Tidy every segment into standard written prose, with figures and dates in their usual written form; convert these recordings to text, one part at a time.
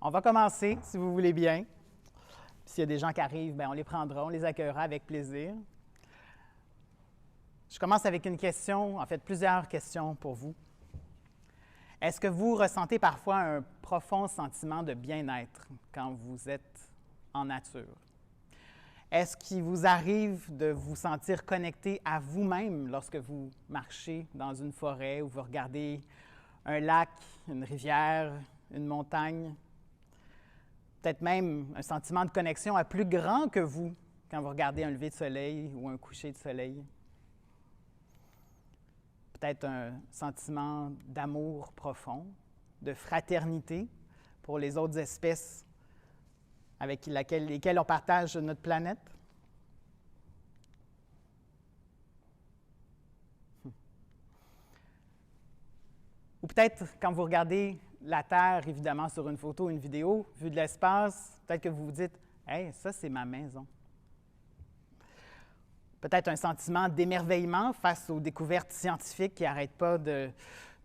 On va commencer, si vous voulez bien. S'il y a des gens qui arrivent, bien, on les prendra, on les accueillera avec plaisir. Je commence avec une question, en fait plusieurs questions pour vous. Est-ce que vous ressentez parfois un profond sentiment de bien-être quand vous êtes en nature? Est-ce qu'il vous arrive de vous sentir connecté à vous-même lorsque vous marchez dans une forêt ou vous regardez un lac, une rivière, une montagne? Peut-être même un sentiment de connexion à plus grand que vous quand vous regardez un lever de soleil ou un coucher de soleil. Peut-être un sentiment d'amour profond, de fraternité pour les autres espèces avec lesquelles on partage notre planète. Ou peut-être quand vous regardez la Terre, évidemment, sur une photo ou une vidéo, vue de l'espace, peut-être que vous vous dites « Hey, ça, c'est ma maison ». Peut-être un sentiment d'émerveillement face aux découvertes scientifiques qui n'arrêtent pas de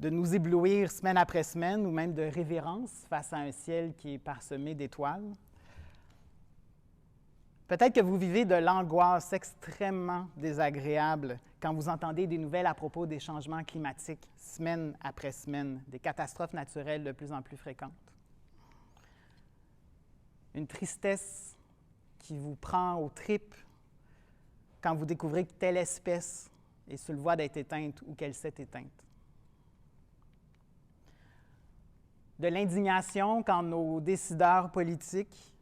nous éblouir semaine après semaine, ou même de révérence face à un ciel qui est parsemé d'étoiles. Peut-être que vous vivez de l'angoisse extrêmement désagréable quand vous entendez des nouvelles à propos des changements climatiques, semaine après semaine, des catastrophes naturelles de plus en plus fréquentes. Une tristesse qui vous prend aux tripes quand vous découvrez que telle espèce est sur le voie d'être éteinte ou qu'elle s'est éteinte. De l'indignation quand nos décideurs politiques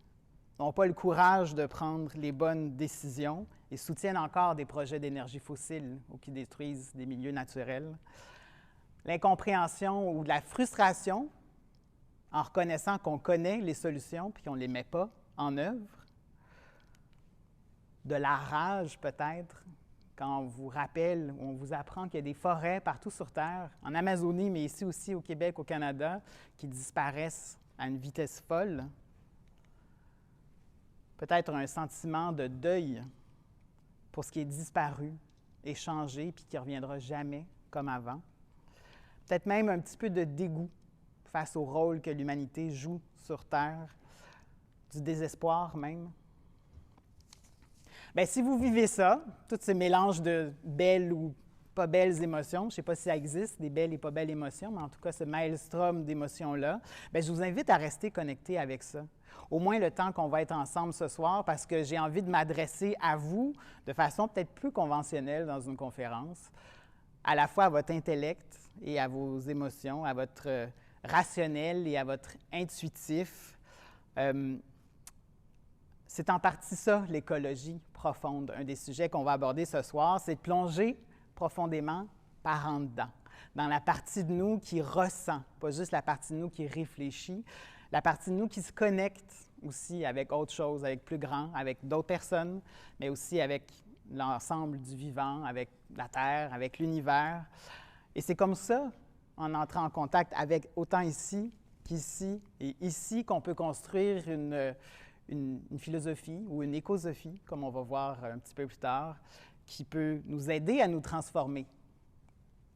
n'ont pas le courage de prendre les bonnes décisions et soutiennent encore des projets d'énergie fossile ou qui détruisent des milieux naturels. L'incompréhension ou de la frustration en reconnaissant qu'on connaît les solutions puis qu'on ne les met pas en œuvre. De la rage peut-être quand on vous rappelle ou on vous apprend qu'il y a des forêts partout sur Terre, en Amazonie, mais ici aussi au Québec, au Canada, qui disparaissent à une vitesse folle. Peut-être un sentiment de deuil pour ce qui est disparu et changé, puis qui ne reviendra jamais comme avant. Peut-être même un petit peu de dégoût face au rôle que l'humanité joue sur Terre, du désespoir même. Bien, si vous vivez ça, tous ces mélanges de belles ou pas belles émotions, je ne sais pas si ça existe, des belles et pas belles émotions, mais en tout cas, ce maelstrom d'émotions-là, bien, je vous invite à rester connecté avec ça. Au moins le temps qu'on va être ensemble ce soir, parce que j'ai envie de m'adresser à vous de façon peut-être peu conventionnelle dans une conférence, à la fois à votre intellect et à vos émotions, à votre rationnel et à votre intuitif. C'est en partie ça, l'écologie profonde. Un des sujets qu'on va aborder ce soir, c'est de plonger profondément par en dedans, dans la partie de nous qui ressent, pas juste la partie de nous qui réfléchit, la partie de nous qui se connecte aussi avec autre chose, avec plus grand, avec d'autres personnes, mais aussi avec l'ensemble du vivant, avec la Terre, avec l'univers. Et c'est comme ça, en entrant en contact avec autant ici qu'ici et ici, qu'on peut construire une philosophie ou une écosophie, comme on va voir un petit peu plus tard, qui peut nous aider à nous transformer,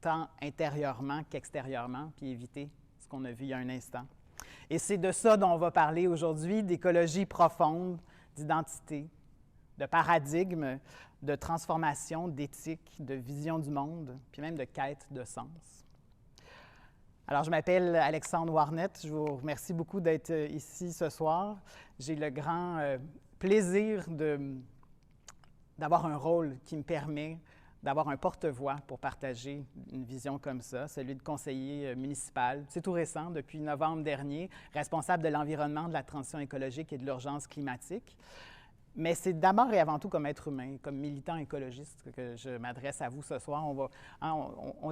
tant intérieurement qu'extérieurement, puis éviter ce qu'on a vu il y a un instant. Et c'est de ça dont on va parler aujourd'hui, d'écologie profonde, d'identité, de paradigme, de transformation, d'éthique, de vision du monde, puis même de quête de sens. Alors, je m'appelle Alexandre Warnett. Je vous remercie beaucoup d'être ici ce soir. J'ai le grand plaisir d'avoir un rôle qui me permet d'avoir un porte-voix pour partager une vision comme ça, celui de conseiller municipal. C'est tout récent, depuis novembre dernier, responsable de l'environnement, de la transition écologique et de l'urgence climatique. Mais c'est d'abord et avant tout comme être humain, comme militant écologiste que je m'adresse à vous ce soir.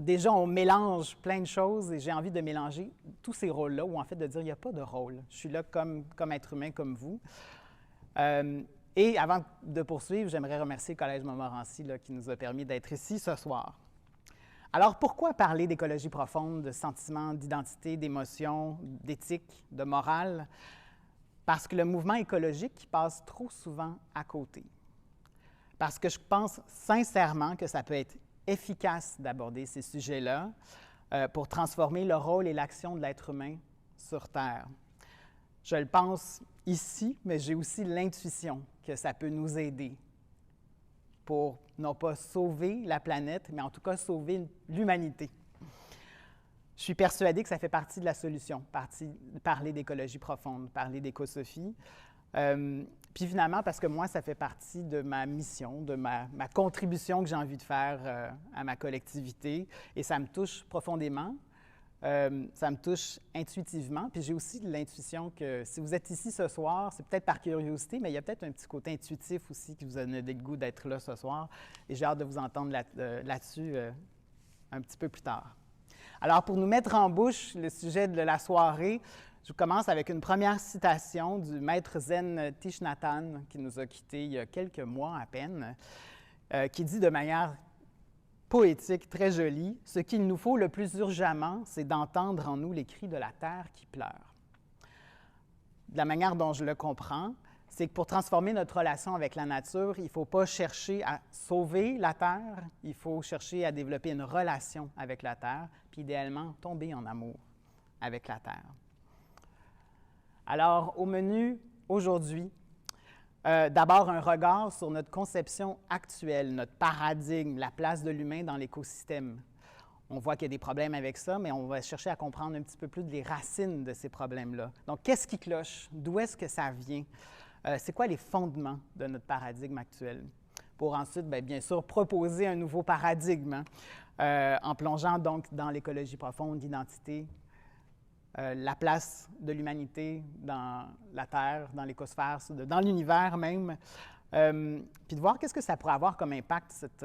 Déjà, on mélange plein de choses et j'ai envie de mélanger tous ces rôles-là, ou en fait de dire qu'il n'y a pas de rôle. Je suis là comme être humain, comme vous. Et avant de poursuivre, j'aimerais remercier le Collège Montmorency qui nous a permis d'être ici ce soir. Alors, pourquoi parler d'écologie profonde, de sentiments, d'identité, d'émotion, d'éthique, de morale? Parce que le mouvement écologique passe trop souvent à côté. Parce que je pense sincèrement que ça peut être efficace d'aborder ces sujets-là pour transformer le rôle et l'action de l'être humain sur Terre. Je le pense ici, mais j'ai aussi l'intuition que ça peut nous aider pour non pas sauver la planète, mais en tout cas sauver l'humanité. Je suis persuadée que ça fait partie de la solution, parler d'écologie profonde, parler d'écosophie. Puis finalement, parce que moi, ça fait partie de ma mission, de ma contribution que j'ai envie de faire à ma collectivité, et ça me touche profondément. Ça me touche intuitivement. Puis j'ai aussi l'intuition que si vous êtes ici ce soir, c'est peut-être par curiosité, mais il y a peut-être un petit côté intuitif aussi qui vous a donné le goût d'être là ce soir. Et j'ai hâte de vous entendre là-dessus un petit peu plus tard. Alors, pour nous mettre en bouche le sujet de la soirée, je commence avec une première citation du maître zen Thich Nhat Hanh, qui nous a quittés il y a quelques mois à peine, qui dit de manière poétique, très jolie, « Ce qu'il nous faut le plus urgemment, c'est d'entendre en nous les cris de la terre qui pleure. » De la manière dont je le comprends, c'est que pour transformer notre relation avec la nature, il ne faut pas chercher à sauver la terre, il faut chercher à développer une relation avec la terre, puis idéalement tomber en amour avec la terre. Alors, au menu aujourd'hui, d'abord un regard sur notre conception actuelle, notre paradigme, la place de l'humain dans l'écosystème. On voit qu'il y a des problèmes avec ça, mais on va chercher à comprendre un petit peu plus les racines de ces problèmes-là. Donc, qu'est-ce qui cloche? D'où est-ce que ça vient? C'est quoi les fondements de notre paradigme actuel? Pour ensuite, bien sûr, proposer un nouveau paradigme, en plongeant donc dans l'écologie profonde, l'identité, la place de l'humanité dans la Terre, dans l'écosphère, dans l'univers même, puis de voir qu'est-ce que ça pourrait avoir comme impact, cette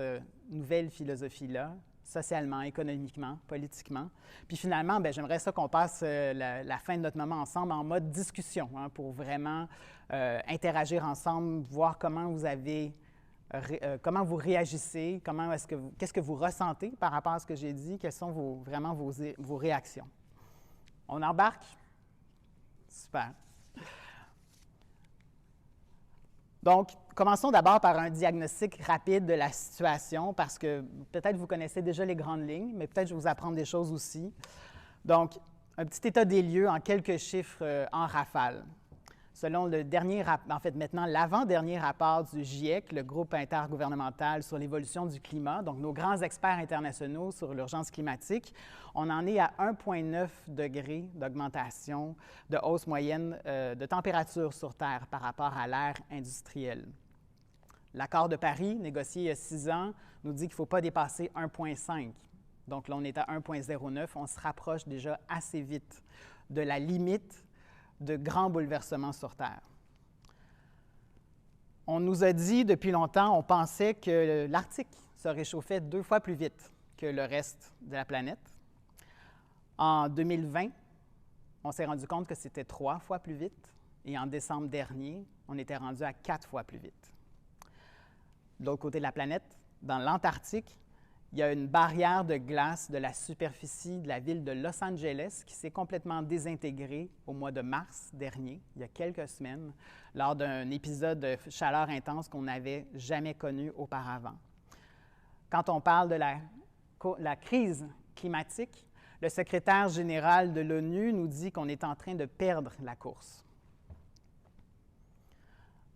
nouvelle philosophie-là, socialement, économiquement, politiquement. Puis finalement, j'aimerais ça qu'on passe la fin de notre moment ensemble en mode discussion, hein, pour vraiment interagir ensemble, voir comment vous avez, comment vous réagissez, qu'est-ce que vous ressentez par rapport à ce que j'ai dit, quelles sont vraiment vos réactions. On embarque? Super. Donc, commençons d'abord par un diagnostic rapide de la situation, parce que peut-être vous connaissez déjà les grandes lignes, mais peut-être je vais vous apprendre des choses aussi. Donc, un petit état des lieux en quelques chiffres en rafale. Selon le dernier, en fait maintenant l'avant-dernier rapport du GIEC, le groupe intergouvernemental sur l'évolution du climat, donc nos grands experts internationaux sur l'urgence climatique, on en est à 1,9 degrés d'augmentation de hausse moyenne de température sur Terre par rapport à l'ère industrielle. L'accord de Paris, négocié il y a 6 ans, nous dit qu'il ne faut pas dépasser 1,5. Donc là, on est à 1,09. On se rapproche déjà assez vite de la limite de grands bouleversements sur Terre. On nous a dit depuis longtemps, on pensait que l'Arctique se réchauffait 2 fois plus vite que le reste de la planète. En 2020, on s'est rendu compte que c'était 3 fois plus vite. Et en décembre dernier, on était rendu à 4 fois plus vite. De l'autre côté de la planète, dans l'Antarctique, il y a une barrière de glace de la superficie de la ville de Los Angeles qui s'est complètement désintégrée au mois de mars dernier, il y a quelques semaines, lors d'un épisode de chaleur intense qu'on n'avait jamais connu auparavant. Quand on parle de la crise climatique, le secrétaire général de l'ONU nous dit qu'on est en train de perdre la course.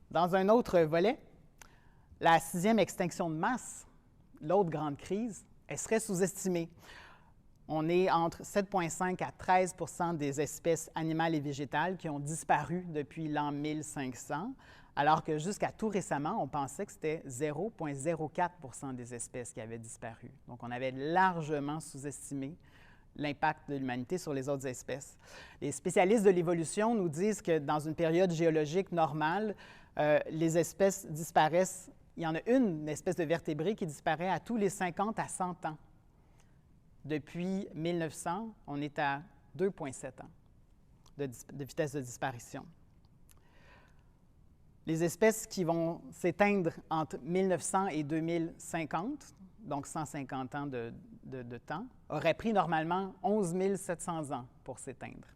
Dans un autre volet, la 6e extinction de masse, l'autre grande crise, elle serait sous-estimée. On est entre 7,5 à 13 % des espèces animales et végétales qui ont disparu depuis l'an 1500, alors que jusqu'à tout récemment, on pensait que c'était 0,04 % des espèces qui avaient disparu. Donc, on avait largement sous-estimé l'impact de l'humanité sur les autres espèces. Les spécialistes de l'évolution nous disent que dans une période géologique normale, les espèces disparaissent. Il y en a une espèce de vertébré qui disparaît à tous les 50 à 100 ans. Depuis 1900, on est à 2,7 ans de vitesse de disparition. Les espèces qui vont s'éteindre entre 1900 et 2050, donc 150 ans de temps, auraient pris normalement 11 700 ans pour s'éteindre.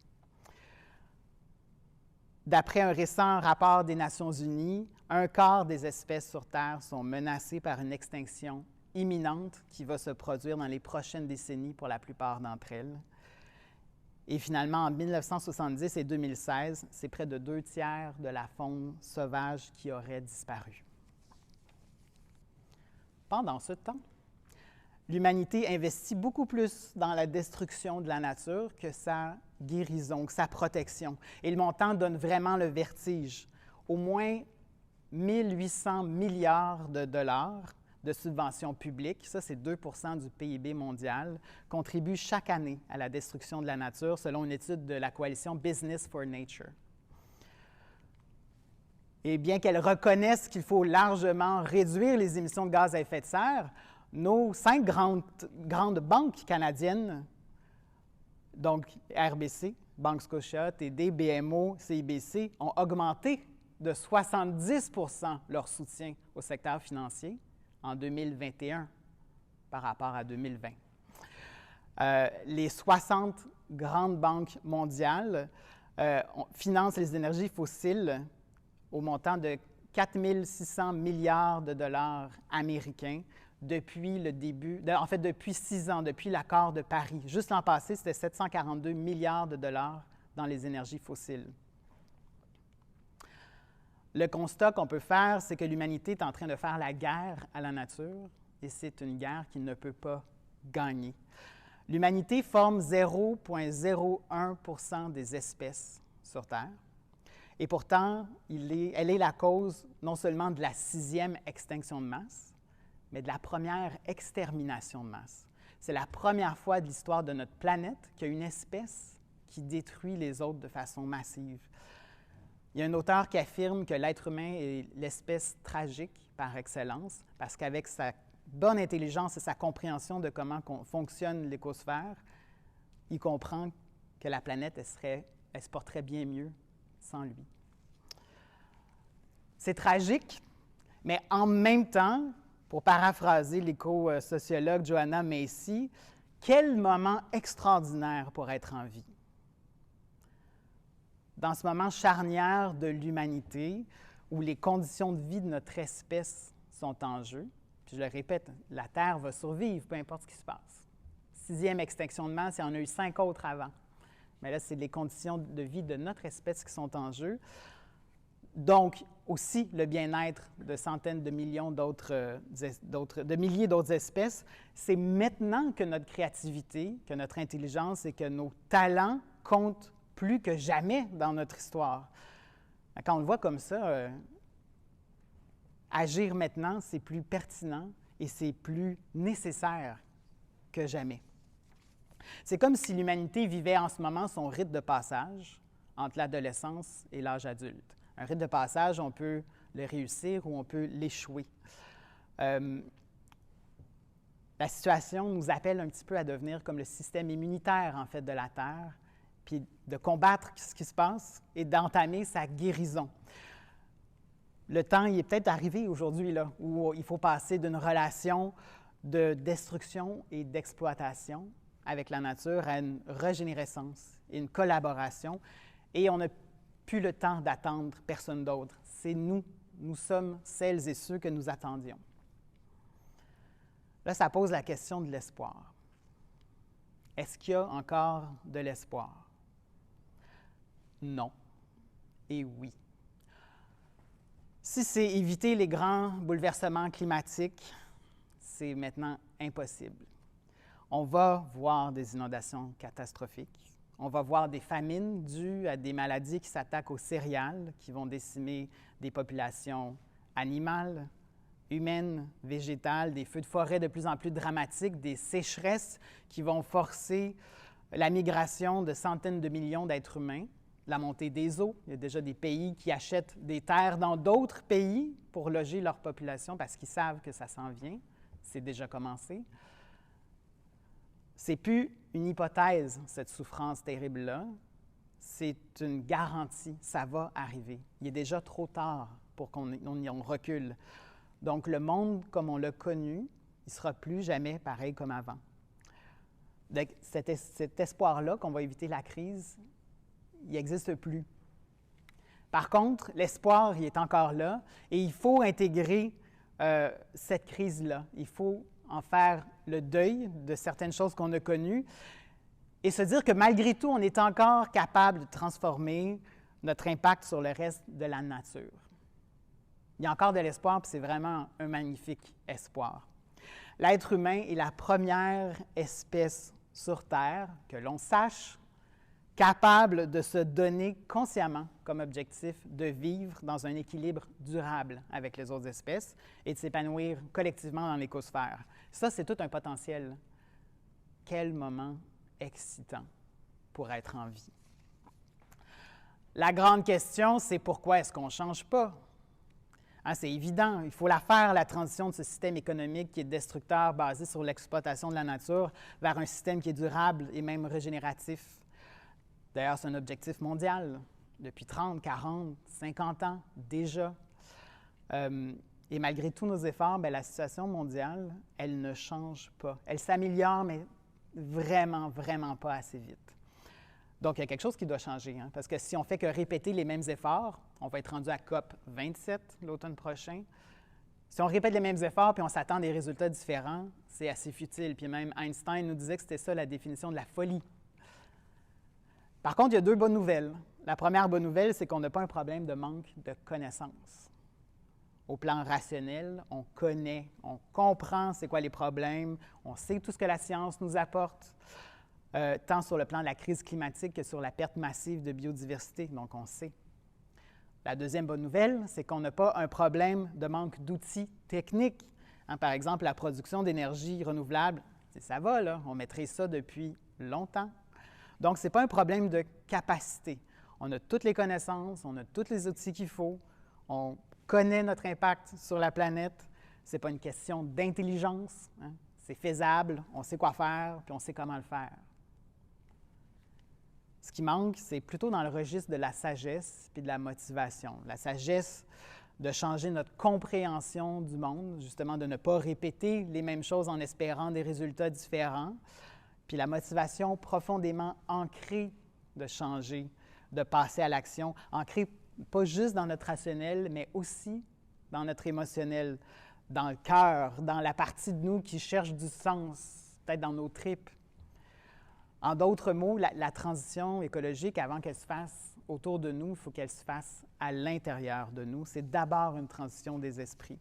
D'après un récent rapport des Nations unies, 1/4 des espèces sur Terre sont menacées par une extinction imminente qui va se produire dans les prochaines décennies pour la plupart d'entre elles. Et finalement, en 1970 et 2016, c'est près de 2/3 de la faune sauvage qui aurait disparu. Pendant ce temps, l'humanité investit beaucoup plus dans la destruction de la nature que sa guérison, que sa protection. Et le montant donne vraiment le vertige. Au moins 1 800 milliards de dollars de subventions publiques, ça c'est 2 du PIB mondial, contribuent chaque année à la destruction de la nature selon une étude de la coalition Business for Nature. Et bien qu'elle reconnaisse qu'il faut largement réduire les émissions de gaz à effet de serre, nos 5 grandes banques canadiennes, donc RBC, Banque Scotia, TD, BMO, CIBC, ont augmenté de 70 leur soutien au secteur financier en 2021 par rapport à 2020. Les 60 grandes banques mondiales financent les énergies fossiles au montant de 4 600 milliards de dollars américains depuis le début, depuis 6 ans, depuis l'accord de Paris. Juste l'an passé, c'était 742 milliards de dollars dans les énergies fossiles. Le constat qu'on peut faire, c'est que l'humanité est en train de faire la guerre à la nature et c'est une guerre qu'il ne peut pas gagner. L'humanité forme 0,01 % des espèces sur Terre et pourtant, elle est la cause non seulement de la 6e extinction de masse, mais de la première extermination de masse. C'est la première fois de l'histoire de notre planète qu'il y a une espèce qui détruit les autres de façon massive. Il y a un auteur qui affirme que l'être humain est l'espèce tragique par excellence, parce qu'avec sa bonne intelligence et sa compréhension de comment fonctionne l'écosphère, il comprend que la planète, elle se porterait bien mieux sans lui. C'est tragique, mais en même temps, pour paraphraser l'éco-sociologue Joanna Macy, quel moment extraordinaire pour être en vie. Dans ce moment charnière de l'humanité, où les conditions de vie de notre espèce sont en jeu, puis je le répète, la Terre va survivre, peu importe ce qui se passe. 6e extinction de masse, il y en a eu 5 autres avant. Mais là, c'est les conditions de vie de notre espèce qui sont en jeu. Donc, aussi le bien-être de centaines de millions de milliers d'autres espèces. C'est maintenant que notre créativité, que notre intelligence et que nos talents comptent plus que jamais dans notre histoire. Quand on le voit comme ça, agir maintenant, c'est plus pertinent et c'est plus nécessaire que jamais. C'est comme si l'humanité vivait en ce moment son rite de passage entre l'adolescence et l'âge adulte. Un rite de passage, on peut le réussir ou on peut l'échouer. La situation nous appelle un petit peu à devenir comme le système immunitaire, en fait, de la Terre, puis de combattre ce qui se passe et d'entamer sa guérison. Le temps, il est peut-être arrivé aujourd'hui, là, où il faut passer d'une relation de destruction et d'exploitation avec la nature à une régénérescence et une collaboration. Et on n'a plus le temps d'attendre personne d'autre. C'est nous. Nous sommes celles et ceux que nous attendions. Là, ça pose la question de l'espoir. Est-ce qu'il y a encore de l'espoir? Non et oui. Si c'est éviter les grands bouleversements climatiques, c'est maintenant impossible. On va voir des inondations catastrophiques. On va voir des famines dues à des maladies qui s'attaquent aux céréales, qui vont décimer des populations animales, humaines, végétales, des feux de forêt de plus en plus dramatiques, des sécheresses qui vont forcer la migration de centaines de millions d'êtres humains, la montée des eaux. Il y a déjà des pays qui achètent des terres dans d'autres pays pour loger leur population parce qu'ils savent que ça s'en vient. C'est déjà commencé. C'est plus une hypothèse, cette souffrance terrible-là. C'est une garantie. Ça va arriver. Il est déjà trop tard pour qu'on recule. Donc, le monde, comme on l'a connu, il ne sera plus jamais pareil comme avant. Donc, cet espoir-là qu'on va éviter la crise, il n'existe plus. Par contre, l'espoir, il est encore là et il faut intégrer cette crise-là. Il faut en faire le deuil de certaines choses qu'on a connues et se dire que malgré tout, on est encore capable de transformer notre impact sur le reste de la nature. Il y a encore de l'espoir, puis c'est vraiment un magnifique espoir. L'être humain est la première espèce sur Terre, que l'on sache, capable de se donner consciemment comme objectif de vivre dans un équilibre durable avec les autres espèces et de s'épanouir collectivement dans l'écosphère. Ça, c'est tout un potentiel. Quel moment excitant pour être en vie. La grande question, c'est pourquoi est-ce qu'on ne change pas? Hein, c'est évident, il faut la faire, la transition de ce système économique qui est destructeur, basé sur l'exploitation de la nature, vers un système qui est durable et même régénératif. D'ailleurs, c'est un objectif mondial depuis 30, 40, 50 ans déjà. Et malgré tous nos efforts, bien, la situation mondiale, elle ne change pas. Elle s'améliore, mais vraiment, vraiment pas assez vite. Donc, il y a quelque chose qui doit changer, hein, parce que si on fait que répéter les mêmes efforts, on va être rendu à COP 27 l'automne prochain. Si on répète les mêmes efforts puis on s'attend à des résultats différents, c'est assez futile. Puis même Einstein nous disait que c'était ça la définition de la folie. Par contre, il y a deux bonnes nouvelles. La première bonne nouvelle, c'est qu'on n'a pas un problème de manque de connaissances. Au plan rationnel, on connaît, on comprend c'est quoi les problèmes, on sait tout ce que la science nous apporte, tant sur le plan de la crise climatique que sur la perte massive de biodiversité, donc on sait. La deuxième bonne nouvelle, c'est qu'on n'a pas un problème de manque d'outils techniques. Hein, par exemple, la production d'énergie renouvelable, ça va, là, on maîtrise ça depuis longtemps. Donc, ce n'est pas un problème de capacité. On a toutes les connaissances, on a tous les outils qu'il faut, on connaît notre impact sur la planète. Ce n'est pas une question d'intelligence, hein. C'est faisable, on sait quoi faire, puis on sait comment le faire. Ce qui manque, c'est plutôt dans le registre de la sagesse puis de la motivation. La sagesse de changer notre compréhension du monde, justement de ne pas répéter les mêmes choses en espérant des résultats différents. Puis la motivation profondément ancrée de changer, de passer à l'action, ancrée pas juste dans notre rationnel, mais aussi dans notre émotionnel, dans le cœur, dans la partie de nous qui cherche du sens, peut-être dans nos tripes. En d'autres mots, la transition écologique, avant qu'elle se fasse autour de nous, il faut qu'elle se fasse à l'intérieur de nous. C'est d'abord une transition des esprits.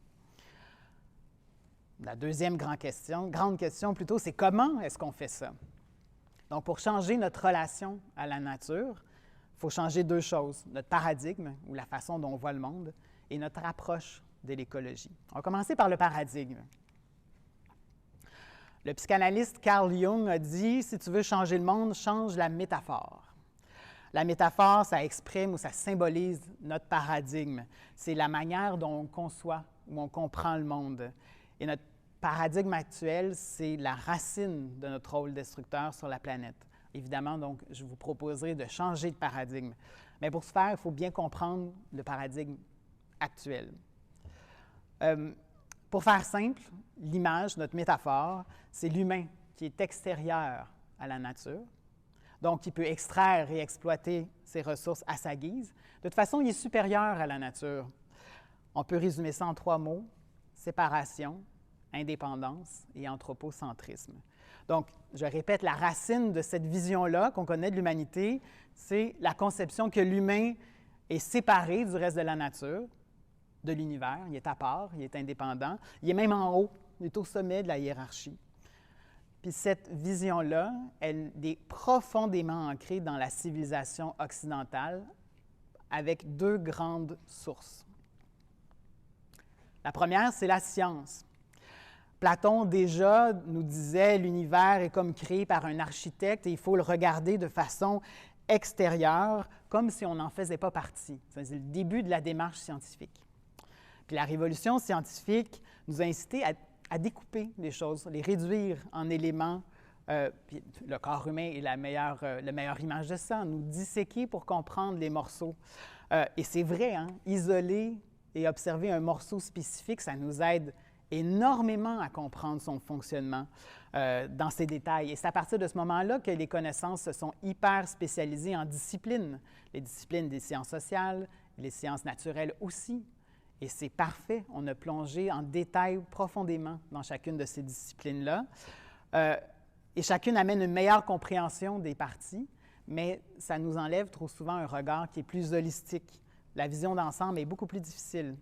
La deuxième grande question plutôt, c'est comment est-ce qu'on fait ça? Donc, pour changer notre relation à la nature, il faut changer deux choses, notre paradigme, ou la façon dont on voit le monde, et notre approche de l'écologie. On va commencer par le paradigme. Le psychanalyste Carl Jung a dit, si tu veux changer le monde, change la métaphore. La métaphore, ça exprime ou ça symbolise notre paradigme. C'est la manière dont on conçoit ou on comprend le monde. Et notre paradigme actuel, c'est la racine de notre rôle destructeur sur la planète. Évidemment, donc, je vous proposerai de changer de paradigme. Mais pour ce faire, il faut bien comprendre le paradigme actuel. Pour faire simple, l'image, notre métaphore, c'est l'humain qui est extérieur à la nature, donc qui peut extraire et exploiter ses ressources à sa guise. De toute façon, il est supérieur à la nature. On peut résumer ça en trois mots, séparation, indépendance et anthropocentrisme. Donc, je répète, la racine de cette vision-là qu'on connaît de l'humanité, c'est la conception que l'humain est séparé du reste de la nature, de l'univers, il est à part, il est indépendant, il est même en haut, il est au sommet de la hiérarchie. Puis cette vision-là, elle est profondément ancrée dans la civilisation occidentale avec deux grandes sources. La première, c'est la science. Platon, déjà, nous disait l'univers est comme créé par un architecte et il faut le regarder de façon extérieure, comme si on n'en faisait pas partie. C'est le début de la démarche scientifique. Puis la révolution scientifique nous a incité à découper les choses, les réduire en éléments. Puis le corps humain est la meilleure image de ça, nous disséquer pour comprendre les morceaux. Et c'est vrai, hein, isoler et observer un morceau spécifique, ça nous aide énormément à comprendre son fonctionnement dans ses détails. Et c'est à partir de ce moment-là que les connaissances se sont hyper spécialisées en disciplines. Les disciplines des sciences sociales, les sciences naturelles aussi. Et c'est parfait, on a plongé en détail profondément dans chacune de ces disciplines-là. et chacune amène une meilleure compréhension des parties, mais ça nous enlève trop souvent un regard qui est plus holistique. La vision d'ensemble est beaucoup plus difficile.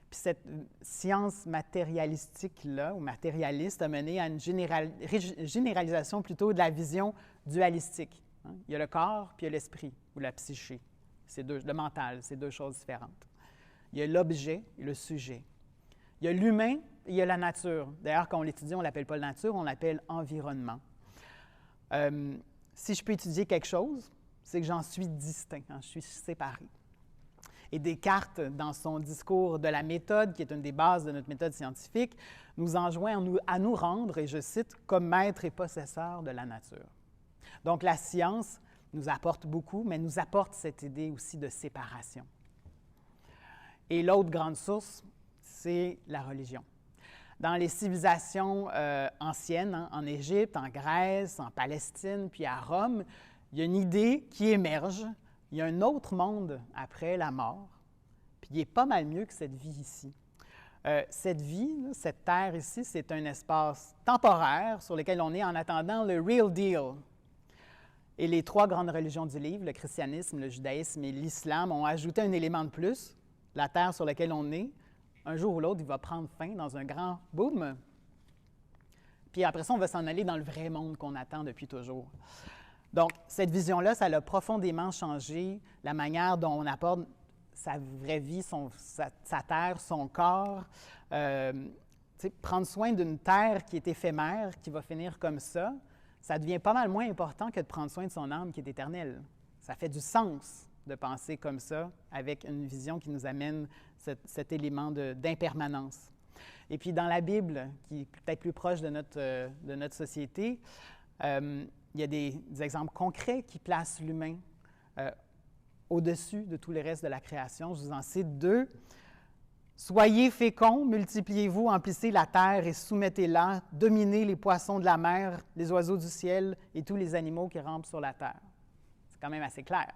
Puis cette science matérialistique-là, ou matérialiste, a mené à une généralisation plutôt de la vision dualistique. Hein? Il y a le corps, puis il y a l'esprit, ou la psyché. Le mental, c'est deux choses différentes. Il y a l'objet et le sujet. Il y a l'humain et il y a la nature. D'ailleurs, quand on l'étudie, on ne l'appelle pas nature, on l'appelle environnement. Si je peux étudier quelque chose, c'est que j'en suis distinct, hein, je suis séparé. Et Descartes, dans son discours de la méthode, qui est une des bases de notre méthode scientifique, nous enjoint à nous rendre, et je cite, « comme maître et possesseur de la nature ». Donc la science nous apporte beaucoup, mais nous apporte cette idée aussi de séparation. Et l'autre grande source, c'est la religion. Dans les civilisations anciennes, hein, en Égypte, en Grèce, en Palestine, puis à Rome, il y a une idée qui émerge. Il y a un autre monde après la mort, puis il est pas mal mieux que cette vie ici. Cette vie, cette terre ici, c'est un espace temporaire sur lequel on est en attendant le real deal. Et les trois grandes religions du livre, le christianisme, le judaïsme et l'islam, ont ajouté un élément de plus. La terre sur laquelle on est, un jour ou l'autre, il va prendre fin dans un grand boom. Puis après ça, on va s'en aller dans le vrai monde qu'on attend depuis toujours. Donc, cette vision-là, ça a profondément changé la manière dont on aborde sa vraie vie, sa terre, son corps. Prendre soin d'une terre qui est éphémère, qui va finir comme ça devient pas mal moins important que de prendre soin de son âme qui est éternelle. Ça fait du sens de penser comme ça, avec une vision qui nous amène cet élément d'impermanence. Et puis, dans la Bible, qui est peut-être plus proche de notre société, il y a des exemples concrets qui placent l'humain au-dessus de tout le reste de la création. Je vous en cite deux. « Soyez féconds, multipliez-vous, emplissez la terre et soumettez-la, dominez les poissons de la mer, les oiseaux du ciel et tous les animaux qui rampent sur la terre. » C'est quand même assez clair.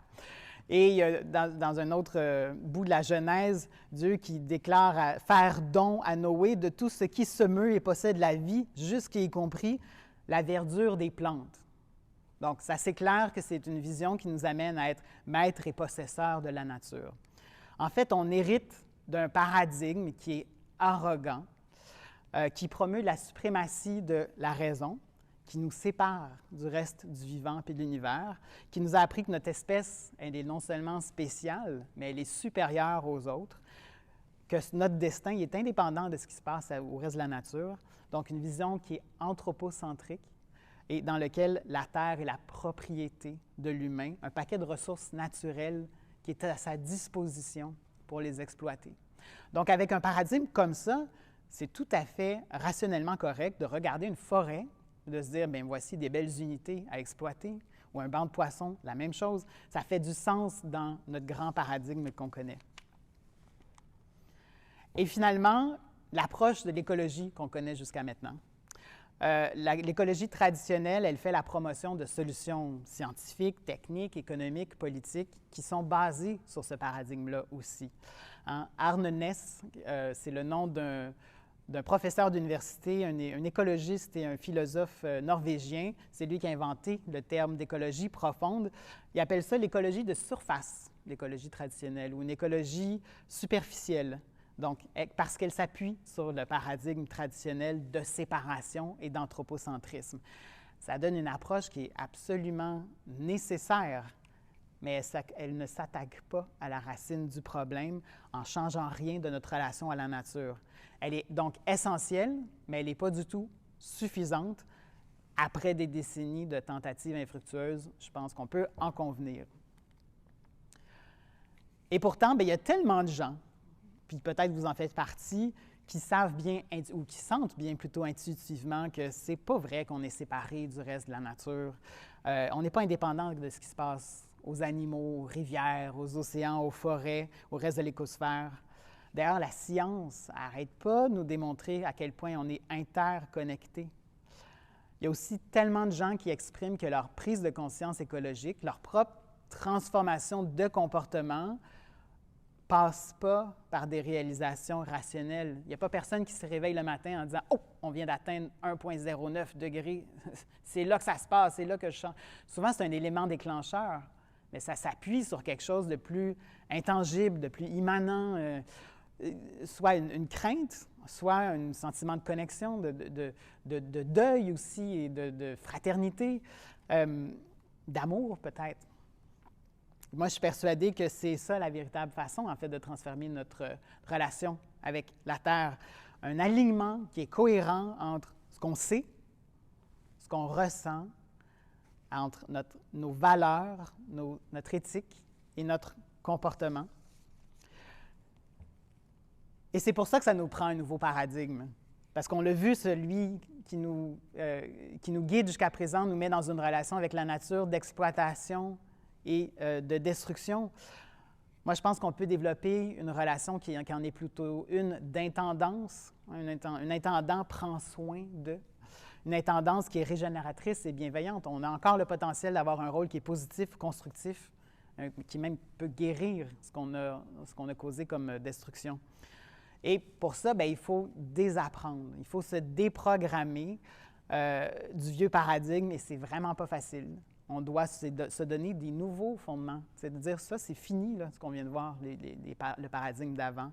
Et il y a, dans un autre bout de la Genèse, Dieu qui déclare faire don à Noé de tout ce qui se meut et possède la vie, jusqu'y compris la verdure des plantes. Donc, c'est assez clair que c'est une vision qui nous amène à être maître et possesseur de la nature. En fait, on hérite d'un paradigme qui est arrogant, qui promeut la suprématie de la raison, qui nous sépare du reste du vivant et de l'univers, qui nous a appris que notre espèce, elle est non seulement spéciale, mais elle est supérieure aux autres, que notre destin est indépendant de ce qui se passe au reste de la nature. Donc, une vision qui est anthropocentrique et dans laquelle la Terre est la propriété de l'humain, un paquet de ressources naturelles qui est à sa disposition pour les exploiter. Donc, avec un paradigme comme ça, c'est tout à fait rationnellement correct de regarder une forêt, de se dire, bien, voici des belles unités à exploiter, ou un banc de poissons, la même chose. Ça fait du sens dans notre grand paradigme qu'on connaît. Et finalement, l'approche de l'écologie qu'on connaît jusqu'à maintenant. L'écologie traditionnelle, elle fait la promotion de solutions scientifiques, techniques, économiques, politiques qui sont basées sur ce paradigme-là aussi. Hein? Arne Næss, c'est le nom d'un professeur d'université, un écologiste et un philosophe norvégien. C'est lui qui a inventé le terme d'écologie profonde. Il appelle ça l'écologie de surface, l'écologie traditionnelle, ou une écologie superficielle. Donc, parce qu'elle s'appuie sur le paradigme traditionnel de séparation et d'anthropocentrisme. Ça donne une approche qui est absolument nécessaire, mais elle ne s'attaque pas à la racine du problème en changeant rien de notre relation à la nature. Elle est donc essentielle, mais elle n'est pas du tout suffisante. Après des décennies de tentatives infructueuses, je pense qu'on peut en convenir. Et pourtant, bien, il y a tellement de gens, puis peut-être vous en faites partie, qui savent bien, ou qui sentent bien plutôt intuitivement que c'est pas vrai qu'on est séparé du reste de la nature. On n'est pas indépendant de ce qui se passe aux animaux, aux rivières, aux océans, aux forêts, au reste de l'écosphère. D'ailleurs, la science n'arrête pas de nous démontrer à quel point on est interconnectés. Il y a aussi tellement de gens qui expriment que leur prise de conscience écologique, leur propre transformation de comportement, passe pas par des réalisations rationnelles. Il n'y a pas personne qui se réveille le matin en disant « Oh, on vient d'atteindre 1,09 degrés. C'est là que ça se passe, c'est là que je change. » Souvent, c'est un élément déclencheur, mais ça s'appuie sur quelque chose de plus intangible, de plus immanent, soit une crainte, soit un sentiment de connexion, de deuil aussi, et de fraternité, d'amour peut-être. Moi, je suis persuadée que c'est ça la véritable façon, en fait, de transformer notre relation avec la Terre. Un alignement qui est cohérent entre ce qu'on sait, ce qu'on ressent, entre nos valeurs, notre éthique et notre comportement. Et c'est pour ça que ça nous prend un nouveau paradigme. Parce qu'on l'a vu, celui qui nous guide jusqu'à présent nous met dans une relation avec la nature d'exploitation et de destruction. Moi, je pense qu'on peut développer une relation qui en est plutôt une d'intendance. Un intendant prend soin de. Une intendance qui est régénératrice et bienveillante. On a encore le potentiel d'avoir un rôle qui est positif, constructif, qui même peut guérir ce qu'on a causé comme destruction. Et pour ça, bien, il faut désapprendre, il faut se déprogrammer du vieux paradigme, et c'est vraiment pas facile. On doit se donner des nouveaux fondements. C'est de dire, ça, c'est fini, là, ce qu'on vient de voir, le paradigme d'avant.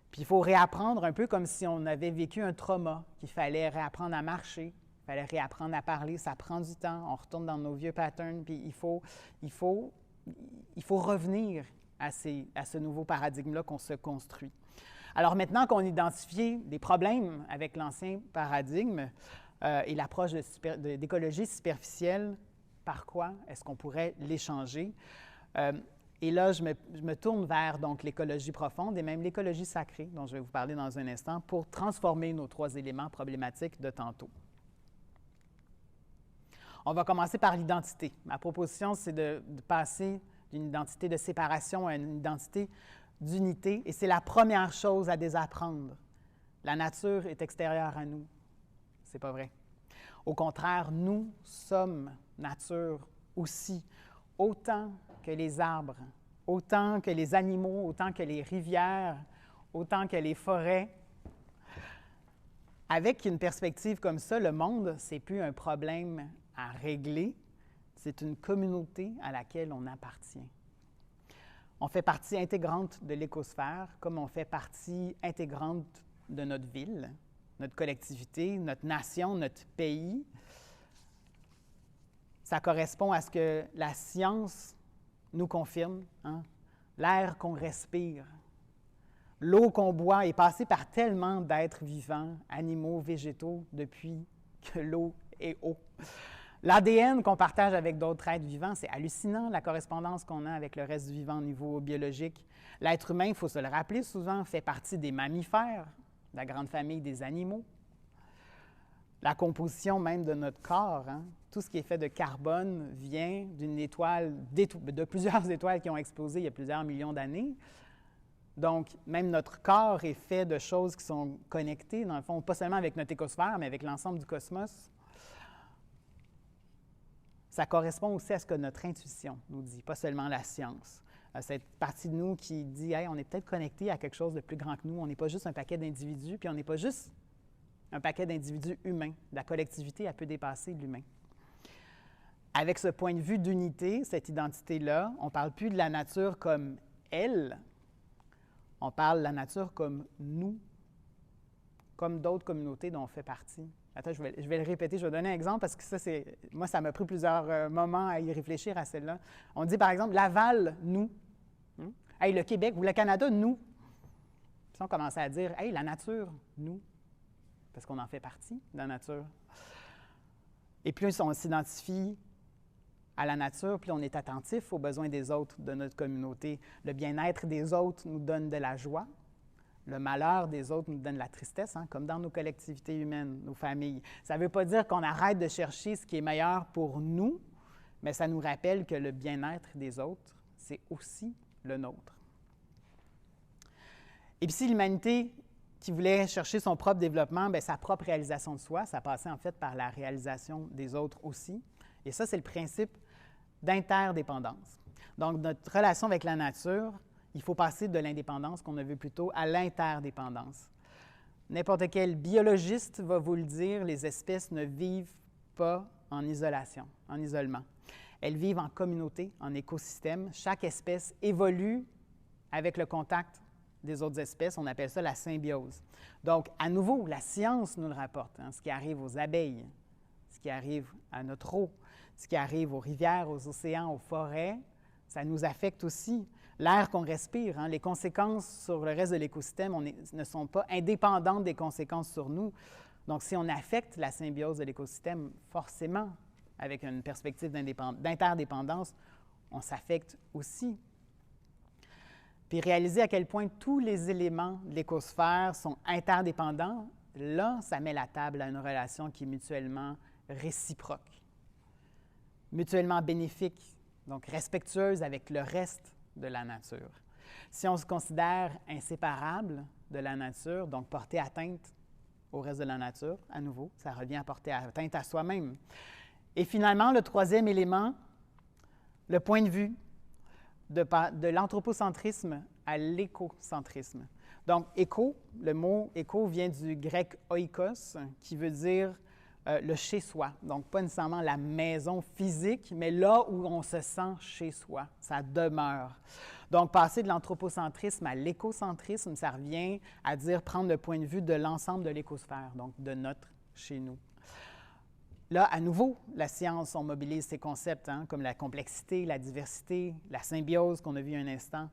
Puis il faut réapprendre un peu comme si on avait vécu un trauma, qu'il fallait réapprendre à marcher, il fallait réapprendre à parler. Ça prend du temps, on retourne dans nos vieux patterns, puis il faut revenir à ce nouveau paradigme-là qu'on se construit. Alors maintenant qu'on a identifié des problèmes avec l'ancien paradigme et l'approche d'écologie superficielle, par quoi est-ce qu'on pourrait les changer? Et là, je me tourne vers donc l'écologie profonde et même l'écologie sacrée, dont je vais vous parler dans un instant, pour transformer nos 3 éléments problématiques de tantôt. On va commencer par l'identité. Ma proposition, c'est de passer d'une identité de séparation à une identité d'unité, et c'est la première chose à désapprendre. La nature est extérieure à nous. C'est pas vrai. Au contraire, nous sommes nature aussi, autant que les arbres, autant que les animaux, autant que les rivières, autant que les forêts. Avec une perspective comme ça, le monde, c'est plus un problème à régler, c'est une communauté à laquelle on appartient. On fait partie intégrante de l'écosphère, comme on fait partie intégrante de notre ville, notre collectivité, notre nation, notre pays. Ça correspond à ce que la science nous confirme. Hein? L'air qu'on respire, l'eau qu'on boit est passée par tellement d'êtres vivants, animaux, végétaux, depuis que l'eau est eau. L'ADN qu'on partage avec d'autres êtres vivants, c'est hallucinant, la correspondance qu'on a avec le reste du vivant au niveau biologique. L'être humain, il faut se le rappeler souvent, fait partie des mammifères, de la grande famille des animaux. La composition même de notre corps, hein, tout ce qui est fait de carbone vient d'une étoile, de plusieurs étoiles qui ont explosé il y a plusieurs millions d'années. Donc, même notre corps est fait de choses qui sont connectées, dans le fond, pas seulement avec notre écosphère, mais avec l'ensemble du cosmos. Ça correspond aussi à ce que notre intuition nous dit, pas seulement la science. Cette partie de nous qui dit « Hey, on est peut-être connecté à quelque chose de plus grand que nous, on n'est pas juste un paquet d'individus, puis on n'est pas juste un paquet d'individus humains. La collectivité, elle peut dépasser l'humain. » Avec ce point de vue d'unité, cette identité-là, on ne parle plus de la nature comme « elle », on parle de la nature comme « nous », comme d'autres communautés dont on fait partie. Attends, je vais le répéter, je vais donner un exemple parce que moi, ça m'a pris plusieurs moments à y réfléchir à celle-là. On dit par exemple, Laval, nous. Hey, le Québec ou le Canada, nous. Puis on commençait à dire, hey, la nature, nous. Parce qu'on en fait partie de la nature. Et plus on s'identifie à la nature, plus on est attentif aux besoins des autres de notre communauté. Le bien-être des autres nous donne de la joie. Le malheur des autres nous donne la tristesse, hein, comme dans nos collectivités humaines, nos familles. Ça ne veut pas dire qu'on arrête de chercher ce qui est meilleur pour nous, mais ça nous rappelle que le bien-être des autres, c'est aussi le nôtre. Et puis si l'humanité qui voulait chercher son propre développement, bien, sa propre réalisation de soi, ça passait en fait par la réalisation des autres aussi. Et ça, c'est le principe d'interdépendance. Donc, notre relation avec la nature il faut passer de l'indépendance qu'on a vu plus tôt à l'interdépendance. N'importe quel biologiste va vous le dire, les espèces ne vivent pas en isolation, en isolement. Elles vivent en communauté, en écosystème. Chaque espèce évolue avec le contact des autres espèces. On appelle ça la symbiose. Donc, à nouveau, la science nous le rapporte. Ce qui arrive aux abeilles, ce qui arrive à notre eau, ce qui arrive aux rivières, aux océans, aux forêts, ça nous affecte aussi. L'air qu'on respire, les conséquences sur le reste de l'écosystème ne sont pas indépendantes des conséquences sur nous. Donc, si on affecte la symbiose de l'écosystème, forcément, avec une perspective d'interdépendance, on s'affecte aussi. Puis réaliser à quel point tous les éléments de l'écosphère sont interdépendants, là, ça met la table à une relation qui est mutuellement réciproque, mutuellement bénéfique, donc respectueuse avec le reste de la nature. Si on se considère inséparable de la nature, donc porter atteinte au reste de la nature, à nouveau, ça revient à porter atteinte à soi-même. Et finalement, le troisième élément, le point de vue de l'anthropocentrisme à l'écocentrisme. Donc, éco, le mot éco vient du grec oikos, qui veut dire le chez-soi. Donc, pas nécessairement la maison physique, mais là où on se sent chez soi, ça demeure. Donc, passer de l'anthropocentrisme à l'écocentrisme, ça revient à dire prendre le point de vue de l'ensemble de l'écosphère, donc de notre chez nous. Là, à nouveau, la science, on mobilise ces concepts comme la complexité, la diversité, la symbiose qu'on a vu un instant.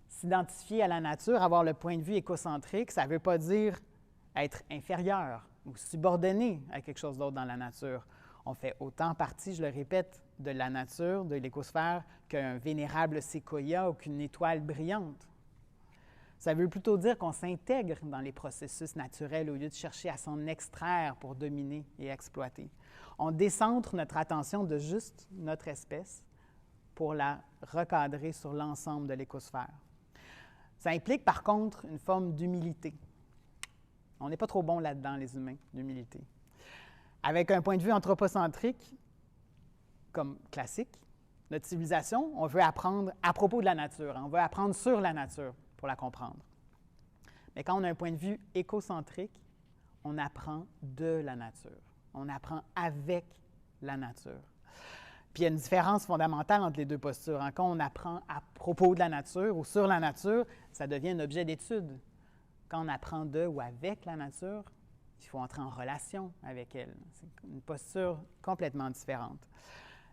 S'identifier à la nature, avoir le point de vue écocentrique, ça ne veut pas dire être inférieur ou subordonné à quelque chose d'autre dans la nature. On fait autant partie, je le répète, de la nature, de l'écosphère, qu'un vénérable séquoia ou qu'une étoile brillante. Ça veut plutôt dire qu'on s'intègre dans les processus naturels au lieu de chercher à s'en extraire pour dominer et exploiter. On décentre notre attention de juste notre espèce pour la recadrer sur l'ensemble de l'écosphère. Ça implique par contre une forme d'humilité. On n'est pas trop bon là-dedans, les humains, d'humilité. Avec un point de vue anthropocentrique, comme classique, notre civilisation, on veut apprendre à propos de la nature, on veut apprendre sur la nature pour la comprendre. Mais quand on a un point de vue écocentrique, on apprend de la nature. On apprend avec la nature. Puis il y a une différence fondamentale entre les deux postures. Quand on apprend à propos de la nature ou sur la nature, ça devient un objet d'étude. Quand on apprend de ou avec la nature, il faut entrer en relation avec elle. C'est une posture complètement différente.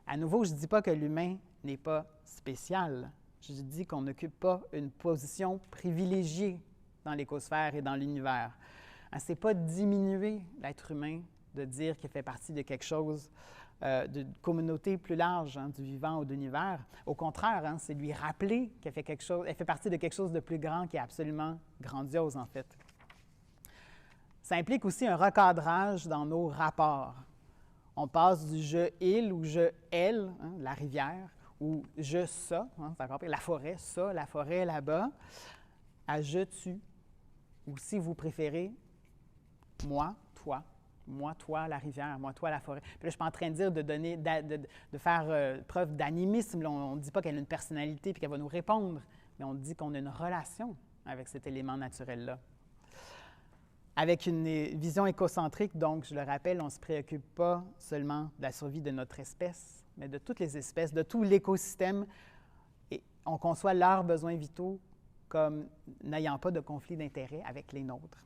À nouveau, je ne dis pas que l'humain n'est pas spécial. Je dis qu'on n'occupe pas une position privilégiée dans l'écosphère et dans l'univers. Ce n'est pas diminuer l'être humain de dire qu'il fait partie de quelque chose, d'une communauté plus large, du vivant ou de l'univers. Au contraire, c'est lui rappeler qu'elle fait quelque chose, elle fait partie de quelque chose de plus grand qui est absolument grandiose, en fait. Ça implique aussi un recadrage dans nos rapports. On passe du « je-il » ou « je-elle », la rivière, ou « je ça », la forêt, ça, la forêt là-bas, à « je tu », ou si vous préférez, moi, toi, moi, toi, la rivière, moi, toi, la forêt. Puis là, je ne suis pas en train de dire de faire preuve d'animisme. On ne dit pas qu'elle a une personnalité et qu'elle va nous répondre, mais on dit qu'on a une relation avec cet élément naturel-là. Avec une vision écocentrique, donc, je le rappelle, on ne se préoccupe pas seulement de la survie de notre espèce, mais de toutes les espèces, de tout l'écosystème, et on conçoit leurs besoins vitaux comme n'ayant pas de conflit d'intérêts avec les nôtres.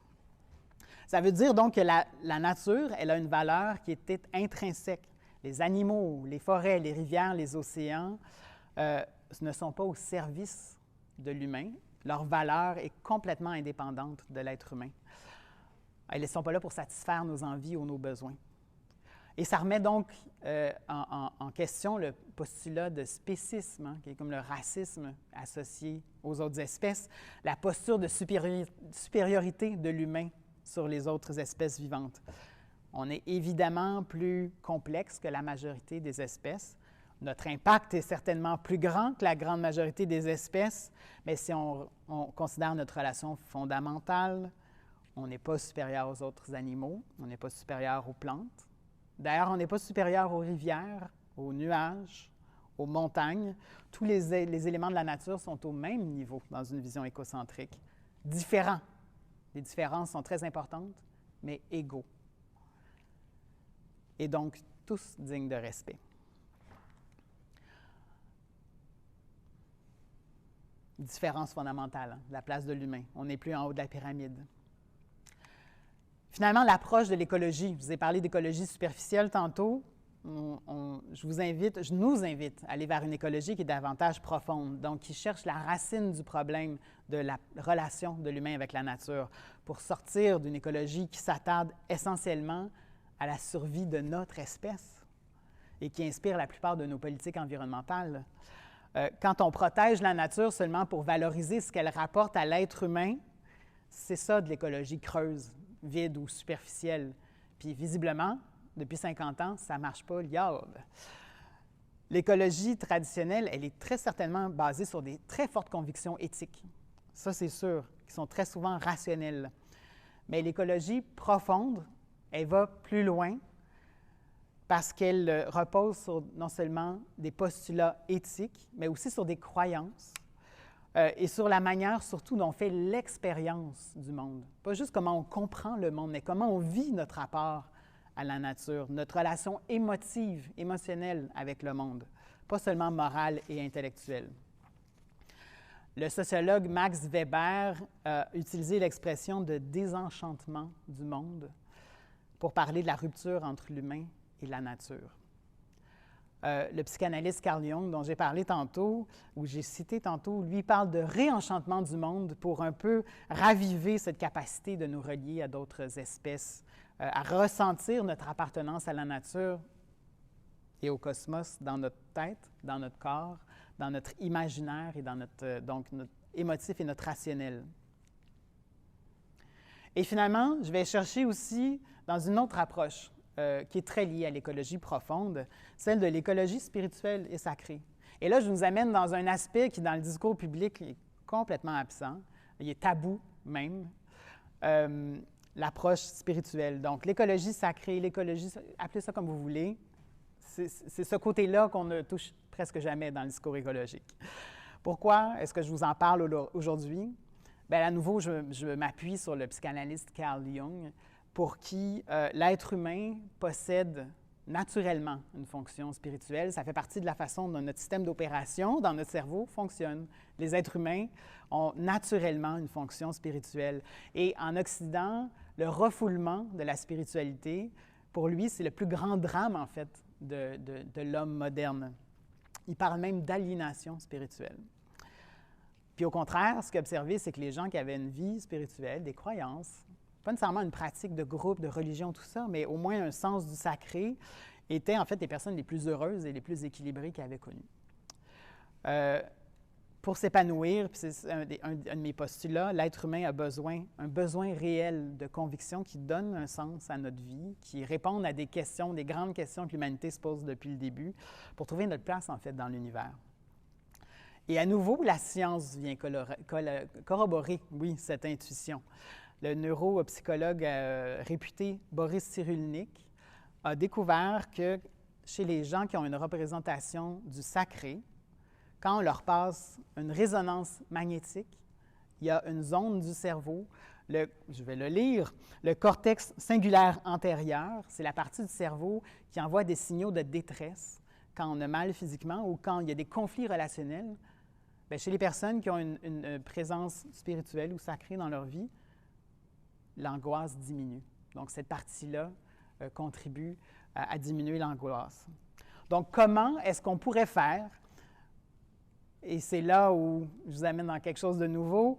Ça veut dire donc que la nature, elle a une valeur qui est intrinsèque. Les animaux, les forêts, les rivières, les océans ne sont pas au service de l'humain. Leur valeur est complètement indépendante de l'être humain. Elles ne sont pas là pour satisfaire nos envies ou nos besoins. Et ça remet donc en question le postulat de spécisme, qui est comme le racisme associé aux autres espèces, la posture de supériorité de l'humain sur les autres espèces vivantes. On est évidemment plus complexe que la majorité des espèces. Notre impact est certainement plus grand que la grande majorité des espèces, mais si on considère notre relation fondamentale, on n'est pas supérieur aux autres animaux, on n'est pas supérieur aux plantes. D'ailleurs, on n'est pas supérieur aux rivières, aux nuages, aux montagnes. Tous les éléments de la nature sont au même niveau dans une vision écocentrique. Différents. Les différences sont très importantes, mais égaux. Et donc, tous dignes de respect. Différence fondamentale, la place de l'humain. On n'est plus en haut de la pyramide. Finalement, l'approche de l'écologie. Je vous ai parlé d'écologie superficielle tantôt. Je nous invite à aller vers une écologie qui est davantage profonde, donc qui cherche la racine du problème de la relation de l'humain avec la nature, pour sortir d'une écologie qui s'attarde essentiellement à la survie de notre espèce et qui inspire la plupart de nos politiques environnementales. Quand on protège la nature seulement pour valoriser ce qu'elle rapporte à l'être humain, c'est ça de l'écologie creuse, vide ou superficielle. Puis visiblement, depuis 50 ans, ça ne marche pas, liable. L'écologie traditionnelle, elle est très certainement basée sur des très fortes convictions éthiques. Ça, c'est sûr, qui sont très souvent rationnelles. Mais l'écologie profonde, elle va plus loin parce qu'elle repose sur non seulement des postulats éthiques, mais aussi sur des croyances et sur la manière surtout dont on fait l'expérience du monde. Pas juste comment on comprend le monde, mais comment on vit notre rapport à la nature, notre relation émotive, émotionnelle avec le monde, pas seulement morale et intellectuelle. Le sociologue Max Weber a utilisé l'expression de désenchantement du monde pour parler de la rupture entre l'humain et la nature. Le psychanalyste Carl Jung, dont j'ai parlé tantôt, ou j'ai cité tantôt, lui parle de réenchantement du monde pour un peu raviver cette capacité de nous relier à d'autres espèces, à ressentir notre appartenance à la nature et au cosmos dans notre tête, dans notre corps, dans notre imaginaire et dans notre émotif et notre rationnel. Et finalement, je vais chercher aussi dans une autre approche qui est très liée à l'écologie profonde, celle de l'écologie spirituelle et sacrée. Et là, je nous amène dans un aspect qui, dans le discours public, est complètement absent. Il est tabou même. L'approche spirituelle. Donc, l'écologie sacrée, l'écologie, appelez ça comme vous voulez, c'est ce côté-là qu'on ne touche presque jamais dans le discours écologique. Pourquoi est-ce que je vous en parle aujourd'hui? Bien, à nouveau, je m'appuie sur le psychanalyste Carl Jung, pour qui l'être humain possède naturellement une fonction spirituelle. Ça fait partie de la façon dont notre système d'opération dans notre cerveau fonctionne. Les êtres humains ont naturellement une fonction spirituelle. Et en Occident, le refoulement de la spiritualité, pour lui, c'est le plus grand drame, en fait, de l'homme moderne. Il parle même d'aliénation spirituelle. Puis au contraire, ce qu'il a observé, c'est que les gens qui avaient une vie spirituelle, des croyances, pas nécessairement une pratique de groupe, de religion, tout ça, mais au moins un sens du sacré, étaient en fait les personnes les plus heureuses et les plus équilibrées qu'il avait connues. Pour s'épanouir, puis c'est un de mes postulats, l'être humain a un besoin réel de conviction qui donne un sens à notre vie, qui répond à des questions, des grandes questions que l'humanité se pose depuis le début, pour trouver notre place en fait dans l'univers. Et à nouveau, la science vient corroborer, oui, cette intuition. Le neuropsychologue réputé Boris Cyrulnik a découvert que chez les gens qui ont une représentation du sacré, quand on leur passe une résonance magnétique, il y a une zone du cerveau, je vais le lire, le cortex singulaire antérieur, c'est la partie du cerveau qui envoie des signaux de détresse quand on a mal physiquement ou quand il y a des conflits relationnels. Bien, chez les personnes qui ont une présence spirituelle ou sacrée dans leur vie, l'angoisse diminue. Donc, cette partie-là contribue à diminuer l'angoisse. Donc, comment est-ce qu'on pourrait faire, et c'est là où je vous amène dans quelque chose de nouveau,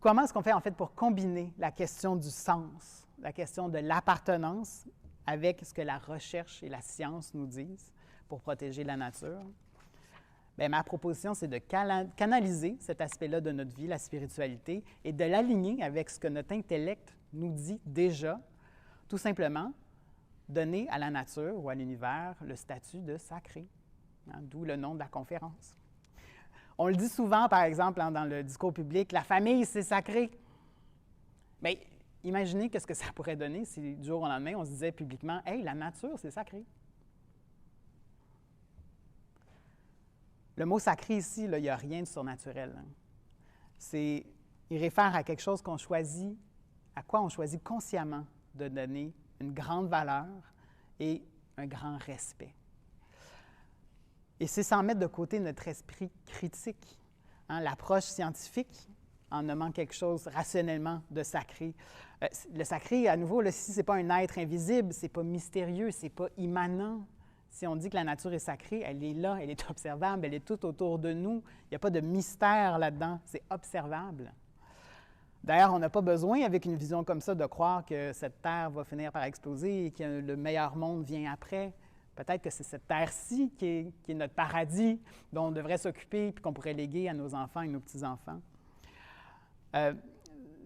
comment est-ce qu'on fait en fait pour combiner la question du sens, la question de l'appartenance avec ce que la recherche et la science nous disent pour protéger la nature? Bien, ma proposition, c'est de canaliser cet aspect-là de notre vie, la spiritualité, et de l'aligner avec ce que notre intellect nous dit déjà, tout simplement donner à la nature ou à l'univers le statut de sacré, hein, d'où le nom de la conférence. On le dit souvent, par exemple, dans le discours public, la famille, c'est sacré. Bien, imaginez ce que ça pourrait donner si du jour au lendemain, on se disait publiquement, « Hey, la nature, c'est sacré. » Le mot sacré ici, là, il n'y a rien de surnaturel. Il réfère à quelque chose qu'on choisit, à quoi on choisit consciemment de donner une grande valeur et un grand respect. Et c'est sans mettre de côté notre esprit critique. L'approche scientifique, en nommant quelque chose rationnellement de sacré. Le sacré, à nouveau, là, si ce n'est pas un être invisible, ce n'est pas mystérieux, ce n'est pas immanent. Si on dit que la nature est sacrée, elle est là, elle est observable, elle est tout autour de nous. Il n'y a pas de mystère là-dedans, c'est observable. D'ailleurs, on n'a pas besoin, avec une vision comme ça, de croire que cette Terre va finir par exploser et que le meilleur monde vient après. Peut-être que c'est cette Terre-ci qui est notre paradis, dont on devrait s'occuper et qu'on pourrait léguer à nos enfants et nos petits-enfants.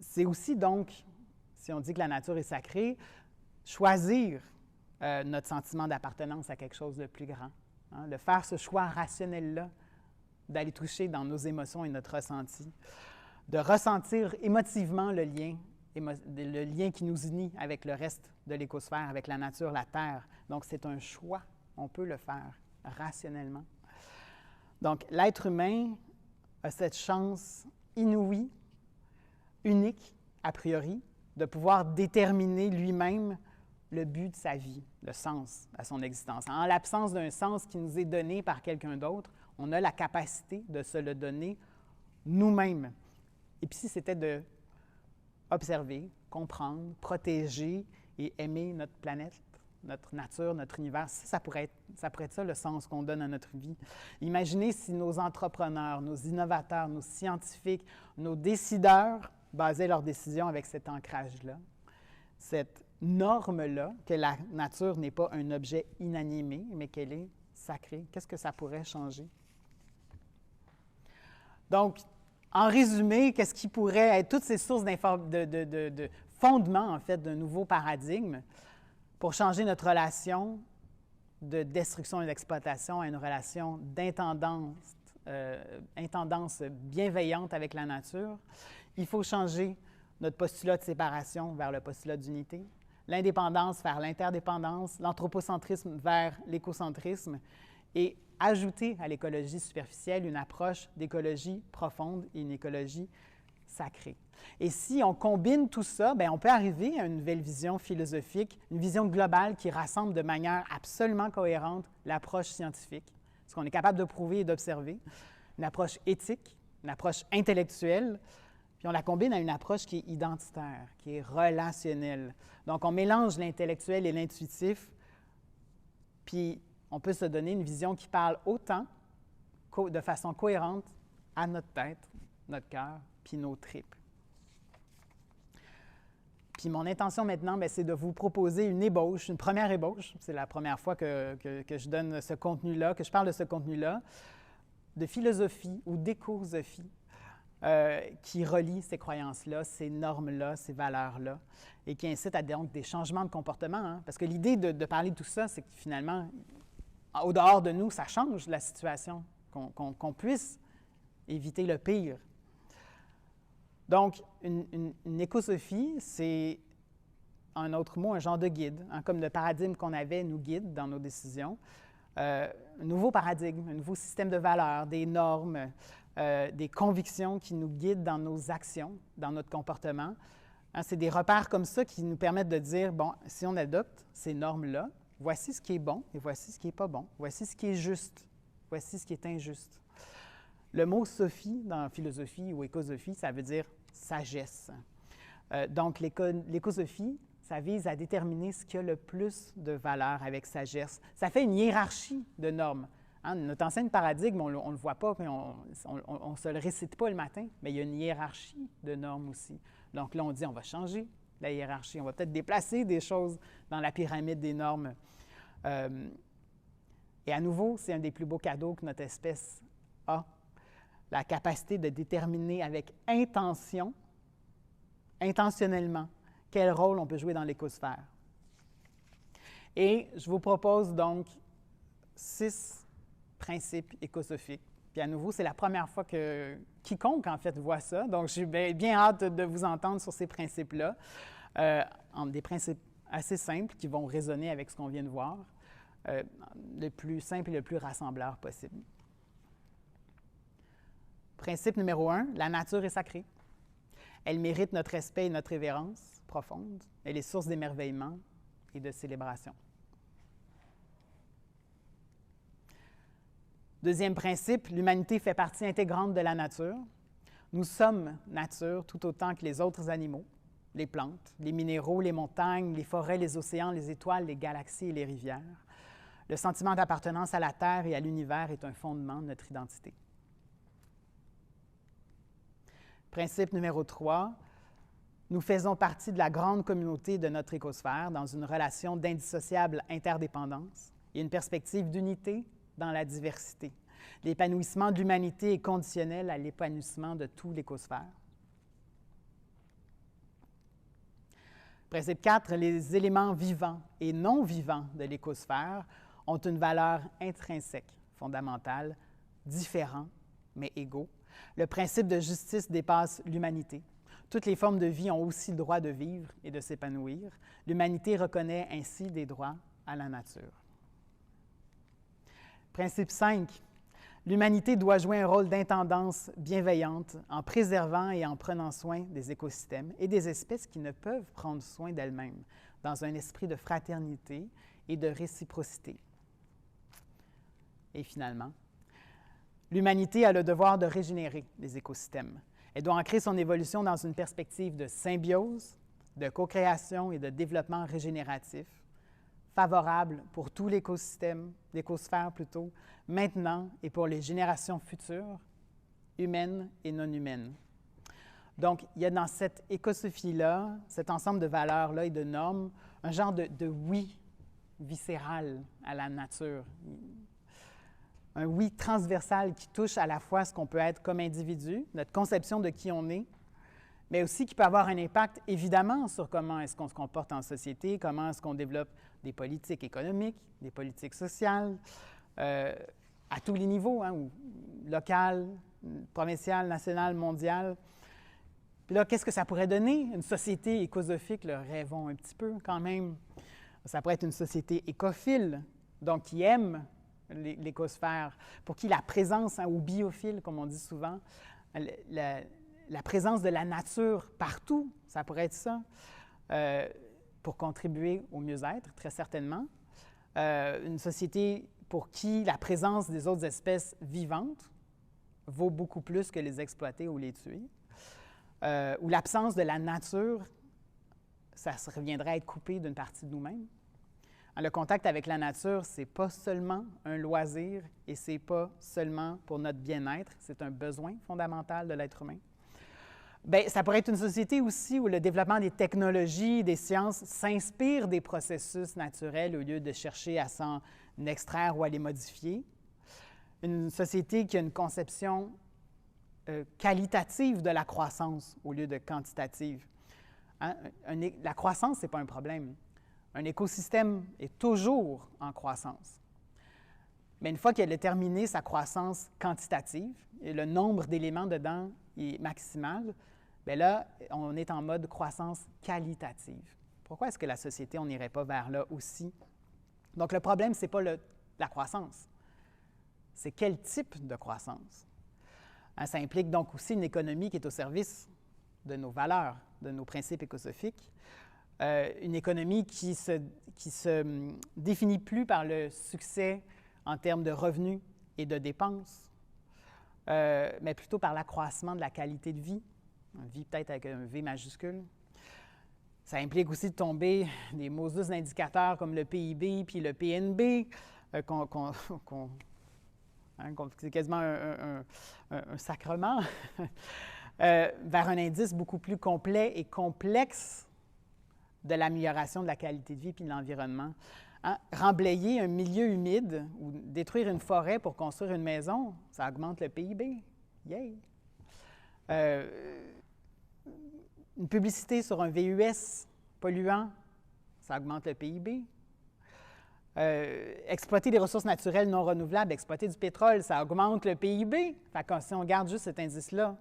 C'est aussi donc, si on dit que la nature est sacrée, choisir notre sentiment d'appartenance à quelque chose de plus grand. De faire ce choix rationnel-là, d'aller toucher dans nos émotions et notre ressenti, de ressentir émotivement le lien qui nous unit avec le reste de l'écosphère, avec la nature, la Terre. Donc, c'est un choix. On peut le faire rationnellement. Donc, l'être humain a cette chance inouïe, unique, a priori, de pouvoir déterminer lui-même le but de sa vie, le sens à son existence. En l'absence d'un sens qui nous est donné par quelqu'un d'autre, on a la capacité de se le donner nous-mêmes. Et puis si c'était de observer, comprendre, protéger et aimer notre planète, notre nature, notre univers, ça pourrait être ça le sens qu'on donne à notre vie. Imaginez si nos entrepreneurs, nos innovateurs, nos scientifiques, nos décideurs basaient leurs décisions avec cet ancrage-là, cette norme-là, que la nature n'est pas un objet inanimé, mais qu'elle est sacrée. Qu'est-ce que ça pourrait changer? Donc, en résumé, qu'est-ce qui pourrait être toutes ces sources de fondement, en fait, d'un nouveau paradigme pour changer notre relation de destruction et d'exploitation à une relation intendance bienveillante avec la nature? Il faut changer notre postulat de séparation vers le postulat d'unité, l'indépendance vers l'interdépendance, l'anthropocentrisme vers l'écocentrisme et ajouter à l'écologie superficielle une approche d'écologie profonde et une écologie sacrée. Et si on combine tout ça, bien, on peut arriver à une nouvelle vision philosophique, une vision globale qui rassemble de manière absolument cohérente l'approche scientifique, ce qu'on est capable de prouver et d'observer, une approche éthique, une approche intellectuelle, puis on la combine à une approche qui est identitaire, qui est relationnelle. Donc, on mélange l'intellectuel et l'intuitif, puis on peut se donner une vision qui parle autant, de façon cohérente, à notre tête, notre cœur, puis nos tripes. Puis mon intention maintenant, bien, c'est de vous proposer une ébauche, une première ébauche. C'est la première fois que je donne ce contenu-là, que je parle de ce contenu-là, de philosophie ou d'écosophie. Qui relie ces croyances-là, ces normes-là, ces valeurs-là, et qui incite à donc des changements de comportement. Hein? Parce que l'idée de parler de tout ça, c'est que finalement, au dehors de nous, ça change la situation, qu'on puisse éviter le pire. Donc, une écosophie, c'est, en un autre mot, un genre de guide, hein, comme le paradigme qu'on avait nous guide dans nos décisions. Un nouveau paradigme, un nouveau système de valeurs, des normes, des convictions qui nous guident dans nos actions, dans notre comportement. Hein, c'est des repères comme ça qui nous permettent de dire, bon, si on adopte ces normes-là, voici ce qui est bon et voici ce qui n'est pas bon. Voici ce qui est juste, voici ce qui est injuste. Le mot « sophie » dans philosophie ou écosophie, ça veut dire sagesse. Donc, l'écosophie, ça vise à déterminer ce qui a le plus de valeur avec sagesse. Ça fait une hiérarchie de normes. Hein, notre ancien paradigme, on ne le voit pas, mais on ne se le récite pas le matin, mais il y a une hiérarchie de normes aussi. Donc là, on dit on va changer la hiérarchie, on va peut-être déplacer des choses dans la pyramide des normes. Et à nouveau, c'est un des plus beaux cadeaux que notre espèce a, la capacité de déterminer avec intention, intentionnellement, quel rôle on peut jouer dans l'écosphère. Et je vous propose donc 6 principes écosophiques. Puis à nouveau, c'est la première fois que quiconque, en fait, voit ça. Donc, j'ai bien hâte de vous entendre sur ces principes-là. Des principes assez simples qui vont résonner avec ce qu'on vient de voir, le plus simple et le plus rassembleur possible. Principe numéro 1, la nature est sacrée. Elle mérite notre respect et notre révérence profonde. Elle est source d'émerveillement et de célébration. Deuxième principe, l'humanité fait partie intégrante de la nature. Nous sommes nature tout autant que les autres animaux, les plantes, les minéraux, les montagnes, les forêts, les océans, les étoiles, les galaxies et les rivières. Le sentiment d'appartenance à la Terre et à l'univers est un fondement de notre identité. Principe numéro 3, nous faisons partie de la grande communauté de notre écosphère dans une relation d'indissociable interdépendance et une perspective d'unité dans la diversité. L'épanouissement de l'humanité est conditionnel à l'épanouissement de tout l'écosphère. Principe 4, les éléments vivants et non vivants de l'écosphère ont une valeur intrinsèque, fondamentale, différents mais égaux. Le principe de justice dépasse l'humanité. Toutes les formes de vie ont aussi le droit de vivre et de s'épanouir. L'humanité reconnaît ainsi des droits à la nature. Principe 5. L'humanité doit jouer un rôle d'intendance bienveillante en préservant et en prenant soin des écosystèmes et des espèces qui ne peuvent prendre soin d'elles-mêmes, dans un esprit de fraternité et de réciprocité. Et finalement, l'humanité a le devoir de régénérer les écosystèmes. Elle doit ancrer son évolution dans une perspective de symbiose, de co-création et de développement régénératif, favorable pour tout l'écosystème, l'écosphère plutôt, maintenant et pour les générations futures, humaines et non humaines. Donc, il y a dans cette écosophie-là, cet ensemble de valeurs-là et de normes, un genre de oui viscéral à la nature. Un oui transversal qui touche à la fois ce qu'on peut être comme individu, notre conception de qui on est, mais aussi qui peut avoir un impact, évidemment, sur comment est-ce qu'on se comporte en société, comment est-ce qu'on développe des politiques économiques, des politiques sociales, à tous les niveaux, hein, local, provincial, national, mondial. Puis là, qu'est-ce que ça pourrait donner? Une société écosophique, là, rêvons un petit peu quand même. Ça pourrait être une société écophile, donc qui aime l'écosphère, pour qui la présence, hein, ou biophile, comme on dit souvent, la présence de la nature partout, ça pourrait être ça, pour contribuer au mieux-être, très certainement. Une société pour qui la présence des autres espèces vivantes vaut beaucoup plus que les exploiter ou les tuer. Ou l'absence de la nature, ça reviendrait à être coupé d'une partie de nous-mêmes. Le contact avec la nature, ce n'est pas seulement un loisir et ce n'est pas seulement pour notre bien-être, c'est un besoin fondamental de l'être humain. Bien, ça pourrait être une société aussi où le développement des technologies, des sciences s'inspire des processus naturels au lieu de chercher à s'en extraire ou à les modifier. Une société qui a une conception qualitative de la croissance au lieu de quantitative. Hein? La croissance, ce n'est pas un problème. Un écosystème est toujours en croissance. Mais une fois qu'elle a terminé sa croissance quantitative, et le nombre d'éléments dedans est maximal, bien là, on est en mode croissance qualitative. Pourquoi est-ce que la société, on n'irait pas vers là aussi? Donc, le problème, ce n'est pas la croissance. C'est quel type de croissance? Hein, ça implique donc aussi une économie qui est au service de nos valeurs, de nos principes écosophiques. Une économie qui se définit plus par le succès en termes de revenus et de dépenses, mais plutôt par l'accroissement de la qualité de vie, une vie peut-être avec un V majuscule. Ça implique aussi de tomber des maudits indicateurs comme le PIB puis le PNB, c'est quasiment un sacrement, vers un indice beaucoup plus complet et complexe de l'amélioration de la qualité de vie puis de l'environnement. Hein? Remblayer un milieu humide ou détruire une forêt pour construire une maison, ça augmente le PIB. Yay! Une publicité sur un VUS polluant, ça augmente le PIB. Exploiter des ressources naturelles non renouvelables, exploiter du pétrole, ça augmente le PIB. Fait que si on garde juste cet indice-là,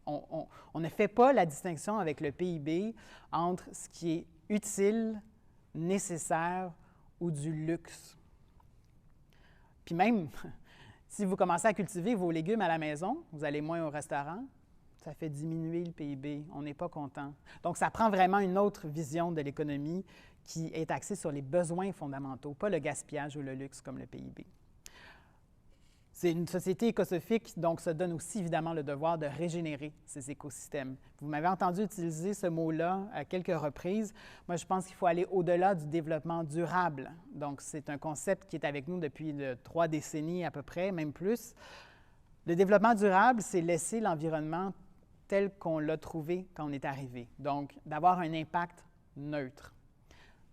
on ne fait pas la distinction avec le PIB entre ce qui est utile, nécessaire ou du luxe. Puis même, Si vous commencez à cultiver vos légumes à la maison, vous allez moins au restaurant, ça fait diminuer le PIB. On n'est pas content. Donc, ça prend vraiment une autre vision de l'économie qui est axée sur les besoins fondamentaux, pas le gaspillage ou le luxe comme le PIB. C'est une société écosophique, donc se donne aussi évidemment le devoir de régénérer ces écosystèmes. Vous m'avez entendu utiliser ce mot-là à quelques reprises. Moi, je pense qu'il faut aller au-delà du développement durable. Donc, c'est un concept qui est avec nous depuis 3 décennies à peu près, même plus. Le développement durable, c'est laisser l'environnement tel qu'on l'a trouvé quand on est arrivé. Donc, d'avoir un impact neutre.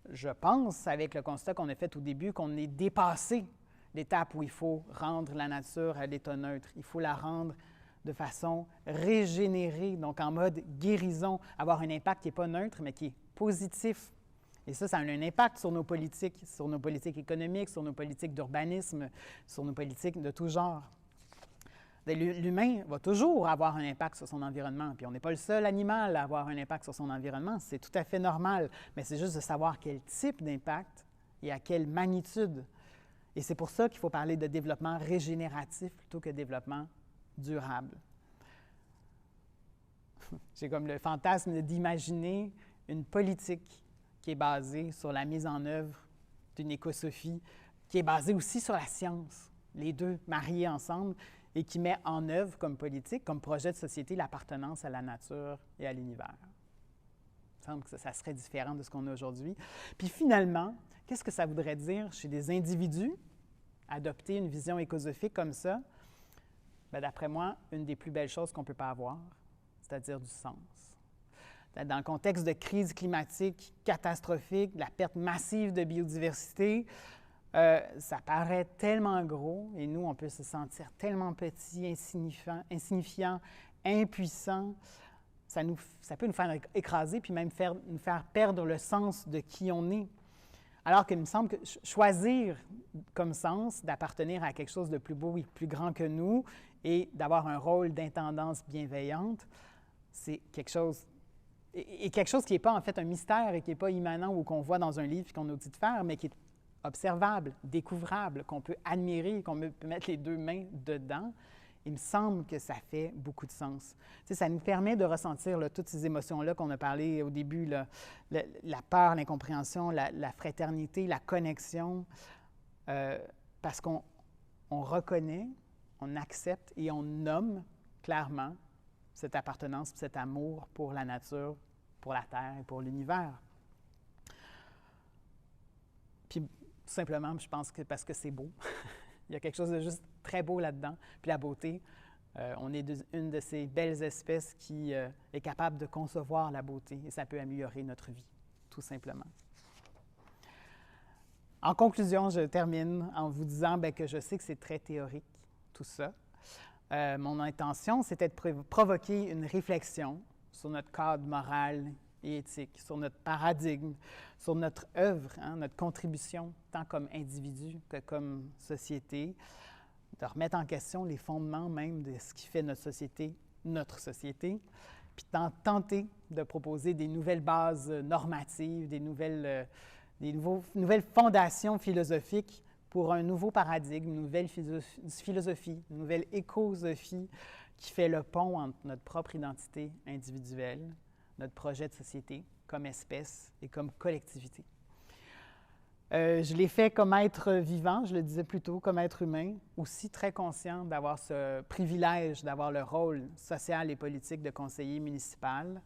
Je pense, avec le constat qu'on a fait au début, qu'on est dépassé l'étape où il faut rendre la nature à l'état neutre. Il faut la rendre de façon régénérée, donc en mode guérison, avoir un impact qui n'est pas neutre, mais qui est positif. Et ça a un impact sur nos politiques économiques, sur nos politiques d'urbanisme, sur nos politiques de tout genre. L'humain va toujours avoir un impact sur son environnement, puis on n'est pas le seul animal à avoir un impact sur son environnement, c'est tout à fait normal, mais c'est juste de savoir quel type d'impact et à quelle magnitude. Et c'est pour ça qu'il faut parler de développement régénératif plutôt que développement durable. J'ai comme le fantasme d'imaginer une politique qui est basée sur la mise en œuvre d'une écosophie, qui est basée aussi sur la science, les deux mariés ensemble, et qui met en œuvre comme politique, comme projet de société, l'appartenance à la nature et à l'univers. Il me semble que ça serait différent de ce qu'on a aujourd'hui. Puis finalement, qu'est-ce que ça voudrait dire chez des individus adopter une vision écosophique comme ça? Bien, d'après moi, une des plus belles choses qu'on ne peut pas avoir, c'est-à-dire du sens. Dans le contexte de crise climatique catastrophique, de la perte massive de biodiversité, ça paraît tellement gros et nous, on peut se sentir tellement petits, insignifiants, impuissants. Ça peut nous faire écraser puis même nous faire perdre le sens de qui on est. Alors qu'il me semble que choisir comme sens d'appartenir à quelque chose de plus beau et plus grand que nous et d'avoir un rôle d'intendance bienveillante, c'est quelque chose qui n'est pas en fait un mystère et qui n'est pas immanent ou qu'on voit dans un livre et qu'on nous dit de faire, mais qui est observable, découvrable, qu'on peut admirer, qu'on peut mettre les 2 mains dedans. Il me semble que ça fait beaucoup de sens. Tu sais, ça nous permet de ressentir là, toutes ces émotions-là qu'on a parlé au début, là, la peur, l'incompréhension, la fraternité, la connexion, parce qu'on reconnaît, on accepte et on nomme clairement cette appartenance, cet amour pour la nature, pour la Terre et pour l'univers. Puis, tout simplement, je pense que parce que c'est beau. Il y a quelque chose de juste très beau là-dedans. Puis la beauté, on est une de ces belles espèces qui est capable de concevoir la beauté et ça peut améliorer notre vie, tout simplement. En conclusion, je termine en vous disant bien, que je sais que c'est très théorique, tout ça. Mon intention, c'était de provoquer une réflexion sur notre cadre moral et éthique, sur notre paradigme, sur notre œuvre, notre contribution, tant comme individu que comme société, de remettre en question les fondements même de ce qui fait notre société, puis tenter de proposer des nouvelles bases normatives, des nouvelles fondations philosophiques pour un nouveau paradigme, une nouvelle philosophie, une nouvelle écosophie qui fait le pont entre notre propre identité individuelle, notre projet de société comme espèce et comme collectivité. Je l'ai fait comme être vivant, je le disais plus tôt, comme être humain, aussi très conscient d'avoir ce privilège, d'avoir le rôle social et politique de conseiller municipal.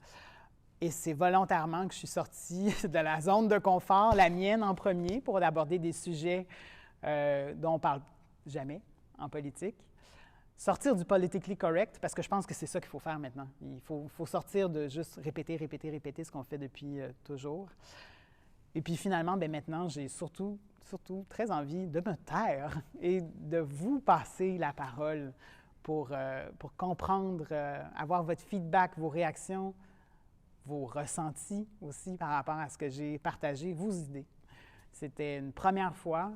Et c'est volontairement que je suis sortie de la zone de confort, la mienne en premier, pour aborder des sujets dont on ne parle jamais en politique. Sortir du politically correct, parce que je pense que c'est ça qu'il faut faire maintenant. Il faut sortir de juste répéter ce qu'on fait depuis toujours. Et puis finalement, bien maintenant, j'ai surtout très envie de me taire et de vous passer la parole pour comprendre, avoir votre feedback, vos réactions, vos ressentis aussi par rapport à ce que j'ai partagé, vos idées. C'était une première fois.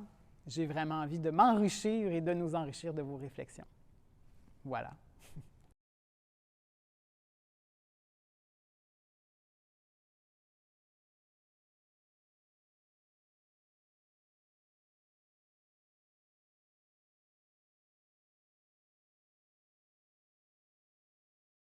J'ai vraiment envie de m'enrichir et de nous enrichir de vos réflexions. Voilà.